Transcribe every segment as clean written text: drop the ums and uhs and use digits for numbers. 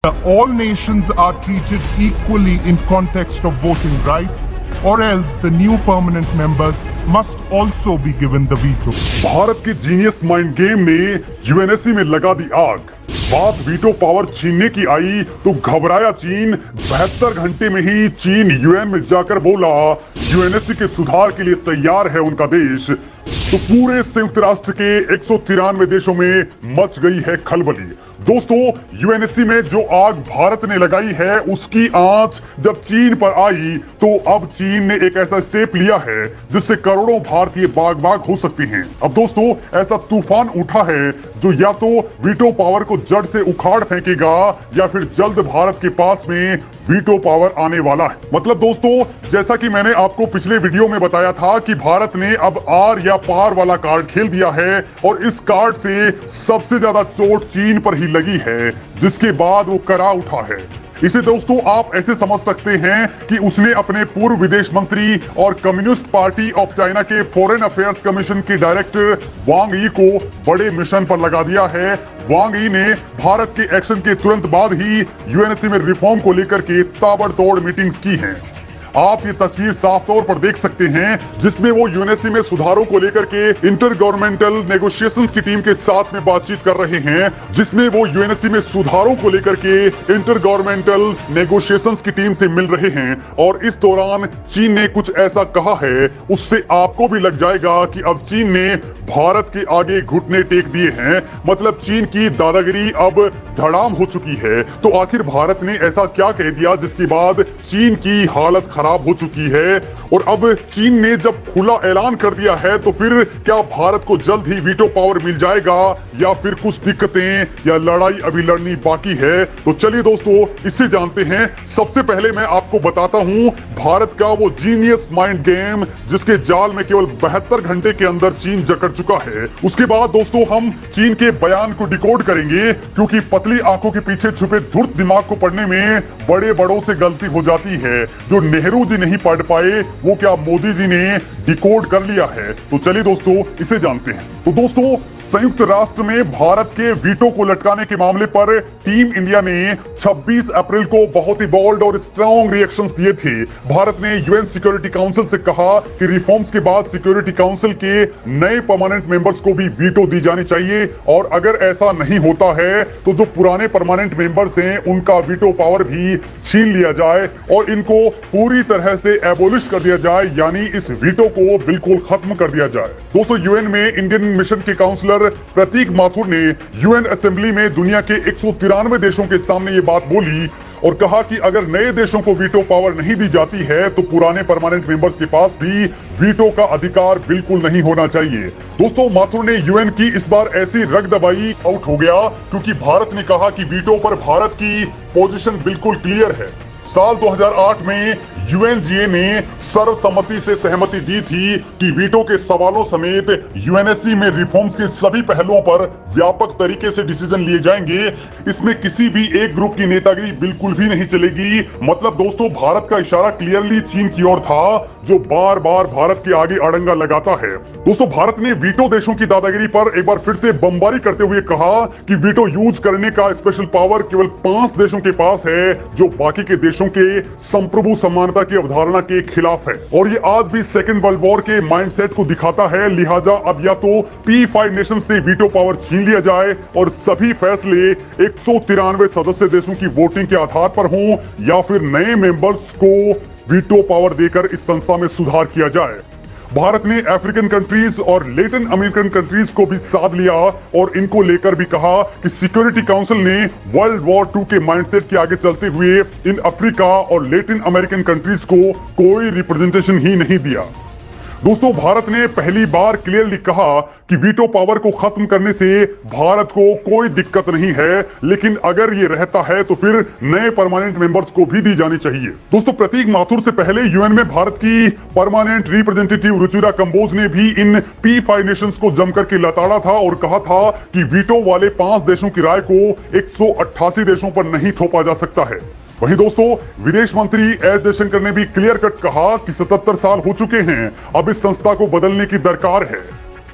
All nations are treated equally in context of voting rights, or else the new permanent members must also be given the veto. Bharat के genius mind game ने UNSC में लगा दी आग। बात veto power छीनने की आई तो घबराया चीन। 72 घंटे में ही चीन यूएन में जाकर बोला यूएनएससी के सुधार के लिए तैयार है उनका देश। तो पूरे संयुक्त राष्ट्र के 193 देशों में मच गई है खलबली। दोस्तों, यूएनएससी में जो आग भारत ने लगाई है उसकी आंच जब चीन पर आई तो अब चीन ने एक ऐसा स्टेप लिया है जिससे करोड़ों भारतीय बाग बाग हो सकते हैं। अब दोस्तों, ऐसा तूफान उठा है जो या तो वीटो पावर को जड़ से उखाड़ फेंकेगा या फिर जल्द भारत के पास में वीटो पावर आने वाला है। मतलब दोस्तों, जैसा कि मैंने आपको पिछले वीडियो में बताया था कि भारत ने अब आर या पार वाला कार्ड खेल दिया है और इस कार्ड से सबसे ज्यादा चोट चीन पर ही लगी है, जिसके बाद वो करा उठा है। इसे दोस्तों आप ऐसे समझ सकते हैं कि उसने अपने पूर्व विदेश मंत्री और कम्युनिस्ट पार्टी ऑफ चाइना के फॉरेन अफेयर्स कमीशन के डायरेक्टर वांग यी को बड़े मिशन पर लगा दिया है। वांग यी ने भारत के एक्शन के तुरंत बाद ही यूएनएससी में रिफॉर्म को लेकर के ताबड़तोड़ मीटिंग्स की हैं। आप ये तस्वीर साफ तौर पर देख सकते हैं जिसमें वो यूएनएससी में सुधारों को लेकर के इंटर गवर्नमेंटल नेगोशिएशंस की टीम के साथ में बातचीत कर रहे हैं, जिसमें वो यूएनएससी में सुधारों को लेकर के इंटर गवर्नमेंटल नेगोशिएशंस की टीम से मिल रहे हैं। और इस दौरान चीन ने कुछ ऐसा कहा है उससे आपको भी लग जाएगा कि अब चीन ने भारत के आगे घुटने टेक दिए हैं। मतलब चीन की दादागिरी अब धड़ाम हो चुकी है। तो आखिर भारत ने ऐसा क्या कह दिया जिसके बाद चीन की हालत खराब हो चुकी है। और अब चीन ने जब खुला ऐलान कर दिया है तो फिर क्या भारत को जल्द ही वीटो पावर मिल जाएगा या फिर कुछ दिक्कतें या लड़ाई अभी लड़नी बाकी है। तो चलिए दोस्तों, इससे जानते हैं। सबसे पहले मैं आपको बताता हूं भारत का वो जीनियस माइंड गेम जिसके जाल में केवल 72 घंटे के अंदर चीन जकड़ चुका है। उसके बाद दोस्तों हम चीन के बयान को डिकोड करेंगे, क्योंकि पतली आंखों के पीछे छुपे धूर्त दिमाग को पढ़ने में बड़े बड़ों से गलती हो जाती है। जो नेहरू जी नहीं पढ़ पाए वो क्या मोदी जी ने डिकोड कर लिया है। तो चलिए दोस्तों इसे जानते हैं। तो दोस्तों, संयुक्त राष्ट्र में भारत के वीटो को लटकाने के मामले पर टीम इंडिया ने 26 अप्रैल को बहुत ही बोल्ड और स्ट्रॉन्ग रिएक्शंस दिए थे। भारत ने यूएन सिक्योरिटी काउंसिल से कहा कि रिफॉर्म्स के बाद सिक्योरिटी काउंसिल के नए परमानेंट मेंबर्स को भी वीटो दी जानी चाहिए, और अगर ऐसा नहीं होता है तो जो पुराने परमानेंट मेंबर्स हैं उनका वीटो पावर भी छीन लिया जाए और इनको पूरी तरह से एबोलिश कर दिया जाए, यानी इस वीटो को बिल्कुल खत्म कर दिया जाए। दोस्तों, यूएन में इंडियन मिशन के काउंसलर प्रतीक माथुर ने यूएन असेंबली में दुनिया के 193 देशों के सामने ये बात बोली और कहा कि अगर नए देशों को वीटो पावर नहीं दी जाती है तो पुराने परमानेंट मेंबर्स के पास भी वीटो का अधिकार बिल्कुल नहीं होना चाहिए। दोस्तों, माथुर ने यूएन की इस बार ऐसी रग दबाई आउट हो गया क्योंकि भारत ने कहा कि वीटो पर भारत की पोजीशन बिल्कुल क्लियर है। साल 2008 में यूएनजीए ने सर्वसम्मति से सहमति दी थी कि वीटो के सवालों समेत यूएनएससी में रिफॉर्म्स के सभी पहलुओं पर व्यापक तरीके से डिसीजन लिए जाएंगे। इसमें किसी भी एक ग्रुप की नेतागिरी बिल्कुल भी नहीं चलेगी। मतलब दोस्तों, भारत का इशारा क्लियरली चीन की ओर था जो बार बार भारत के आगे अड़ंगा लगाता है। दोस्तों, भारत ने वीटो देशों की दादागिरी पर एक बार फिर से बमबारी करते हुए कहा कि वीटो यूज करने का स्पेशल पावर केवल 5 देशों के पास है जो बाकी के देशों के संप्रभु समानता की अवधारणा के खिलाफ है। और ये आज भी सेकेंड वर्ल्ड वॉर के माइंडसेट को दिखाता है। लिहाजा अब या तो P5 नेशन से वीटो पावर छीन लिया जाए और सभी फैसले 193 सदस्य देशों की वोटिंग के आधार पर हों, या फिर नए मेंबर्स को वीटो पावर देकर इस संस्था में सुधार किया जाए। भारत ने अफ्रीकन कंट्रीज और लैटिन अमेरिकन कंट्रीज को भी साथ लिया और इनको लेकर भी कहा कि सिक्योरिटी काउंसिल ने वर्ल्ड वॉर 2 के माइंडसेट के आगे चलते हुए इन अफ्रीका और लैटिन अमेरिकन कंट्रीज को कोई रिप्रेजेंटेशन ही नहीं दिया। दोस्तों, भारत ने पहली बार क्लियरली कहा कि वीटो पावर को खत्म करने से भारत को कोई दिक्कत नहीं है, लेकिन अगर ये रहता है तो फिर नए परमानेंट मेंबर्स को भी दी जानी चाहिए। दोस्तों, प्रतीक माथुर से पहले यूएन में भारत की परमानेंट रिप्रेजेंटेटिव रुचिरा कंबोज ने भी इन P5 नेशंस को जमकर के लताड़ा था और कहा था कि वीटो वाले 5 देशों की राय को 188 देशों पर नहीं थोपा जा सकता है। वहीं दोस्तों, विदेश मंत्री एस जयशंकर ने भी क्लियर कट कहा कि 77 साल हो चुके हैं, अब इस संस्था को बदलने की दरकार है।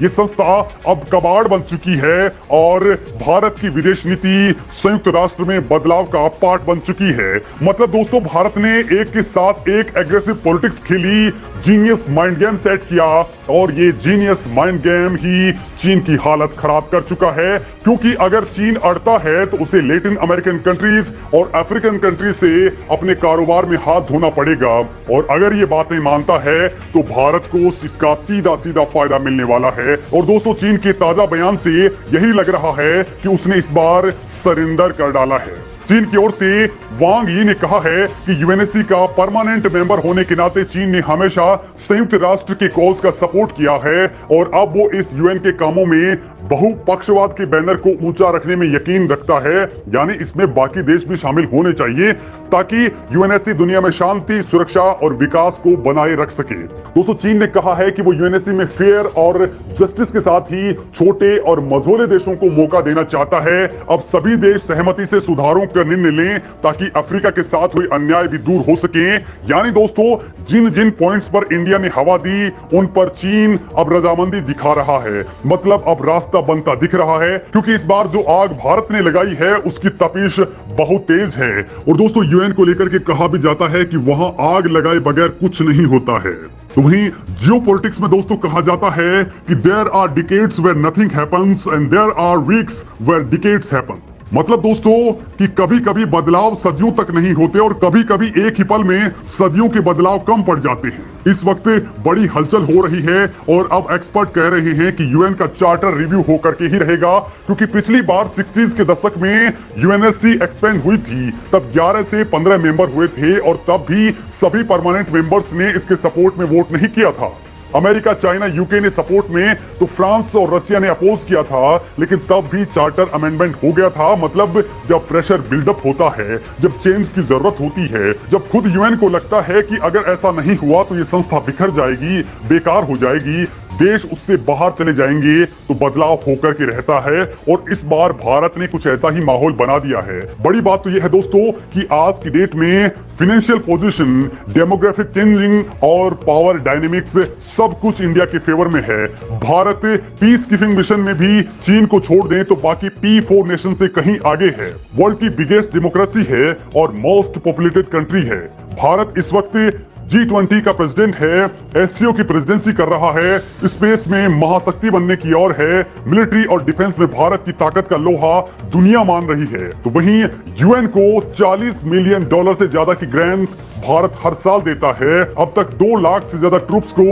ये संस्था अब कबाड़ बन चुकी है और भारत की विदेश नीति संयुक्त राष्ट्र में बदलाव का पार्ट बन चुकी है। मतलब दोस्तों, भारत ने एक के साथ एक एग्रेसिव पॉलिटिक्स खेली, जीनियस माइंड गेम सेट किया और ये जीनियस माइंड गेम ही चीन की हालत खराब कर चुका है। क्योंकि अगर चीन अड़ता है तो उसे लैटिन अमेरिकन कंट्रीज और अफ्रीकन कंट्रीज से अपने कारोबार में हाथ धोना पड़ेगा और अगर ये बातें मानता है तो भारत को इसका सीधा सीधा फायदा मिलने वाला है। और दोस्तों, चीन के ताजा बयान से यही लग रहा है कि उसने इस बार सरेंडर कर डाला है। चीन की ओर से वांग यी ने कहा है कि यूएनएससी का परमानेंट मेंबर होने के नाते चीन ने हमेशा संयुक्त राष्ट्र के कॉल्स का सपोर्ट किया है और अब वो इस यूएन के कामों में बहुपक्षवाद के बैनर को ऊंचा रखने में यकीन रखता है। यानी इसमें बाकी देश भी शामिल होने चाहिए ताकि यूएनएससी दुनिया में शांति, सुरक्षा और विकास को बनाए रख सके। दोस्तों, चीन ने कहा है कि वो यूएनएससी में फेयर और जस्टिस के साथ ही छोटे और मझोले देशों को मौका देना चाहता है। अब सभी देश सहमति से सुधारों का निर्णय लें ताकि अफ्रीका के साथ हुए अन्याय भी दूर हो सके। यानी दोस्तों, जिन जिन पॉइंट्स पर इंडिया ने हवा दी उन पर चीन अब रजामंदी दिखा रहा है। मतलब अब रास्ता बनता दिख रहा है, क्योंकि इस बार जो आग भारत ने लगाई है उसकी तपिश बहुत तेज है। और दोस्तों, यूएन को लेकर के कहा भी जाता है कि वहां आग लगाए बगैर कुछ नहीं होता है। तो वहीं जियोपॉलिटिक्स में दोस्तों कहा जाता है कि there are decades where nothing happens and there are weeks where decades happen. मतलब दोस्तों कि कभी कभी बदलाव सदियों तक नहीं होते और कभी कभी एक ही पल में सदियों के बदलाव कम पड़ जाते हैं। इस वक्त बड़ी हलचल हो रही है और अब एक्सपर्ट कह रहे हैं कि यूएन का चार्टर रिव्यू होकर के ही रहेगा, क्योंकि पिछली बार 60s के दशक में यूएनएससी एक्सपेंड हुई थी, तब 11 से 15 मेंबर हुए थे और तब भी सभी परमानेंट मेंबर्स ने इसके सपोर्ट में वोट नहीं किया था। अमेरिका, चाइना, यूके ने सपोर्ट में तो फ्रांस और रशिया ने अपोज किया था, लेकिन तब भी चार्टर अमेंडमेंट हो गया था। मतलब जब प्रेशर बिल्डअप होता है, जब चेंज की जरूरत होती है, जब खुद यूएन को लगता है कि अगर ऐसा नहीं हुआ तो ये संस्था बिखर जाएगी, बेकार हो जाएगी, देश उससे बाहर चले जाएंगे, तो बदलाव होकर के रहता है। और इस बार भारत ने कुछ ऐसा ही माहौल बना दिया है। बड़ी बात तो यह है दोस्तों कि आज की डेट में फाइनेंशियल पोजीशन, डेमोग्राफिक चेंजिंग और पावर डायनेमिक्स सब कुछ इंडिया के फेवर में है। भारत पीस कीपिंग मिशन में भी चीन को छोड़ दें तो बाकी P4 नेशन से कहीं आगे है। वर्ल्ड की बिगेस्ट डेमोक्रेसी है और मोस्ट पॉपुलेटेड कंट्री है। भारत इस वक्त G20 का प्रेसिडेंट है, एससीओ की प्रेसिडेंसी कर रहा है, स्पेस में महाशक्ति बनने की ओर है, मिलिट्री और डिफेंस में भारत की ताकत का लोहा दुनिया मान रही है। तो वहीं यूएन को $40 मिलियन से ज्यादा की ग्रांट भारत हर साल देता है। अब तक 2 लाख से ज्यादा ट्रूप्स को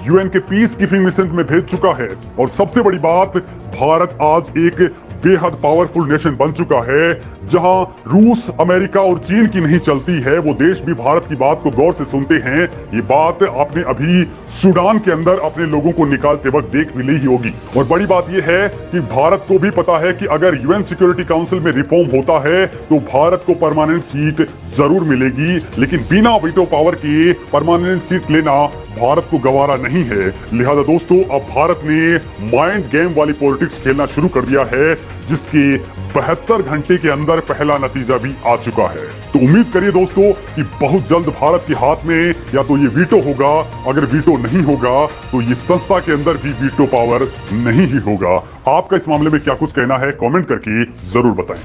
यूएन के पीस कीपिंग मिशन में भेज चुका है। और सबसे बड़ी बात, भारत आज एक बेहद पावरफुल नेशन बन चुका है। जहां रूस, अमेरिका और चीन की नहीं चलती है, वो देश भी भारत की बात को गौर से सुनते हैं। ये बात आपने अभी सूडान के अंदर अपने लोगों को निकालते वक्त देख भी ली ही होगी। और बड़ी बात यह है कि भारत को भी पता है कि अगर यूएन सिक्योरिटी काउंसिल में रिफॉर्म होता है तो भारत को परमानेंट सीट जरूर मिलेगी, लेकिन बिना वीटो पावर के परमानेंट सीट लेना भारत को गवारा नहीं है। लिहाजा दोस्तों, अब भारत ने माइंड गेम वाली पॉलिटिक्स खेलना शुरू कर दिया है, जिसके 72 घंटे के अंदर पहला नतीजा भी आ चुका है। तो उम्मीद करिए दोस्तों कि बहुत जल्द भारत के हाथ में या तो ये वीटो होगा, अगर वीटो नहीं होगा तो ये संस्था के अंदर भी वीटो पावर नहीं ही होगा। आपका इस मामले में क्या कुछ कहना है, कमेंट करके जरूर बताएं।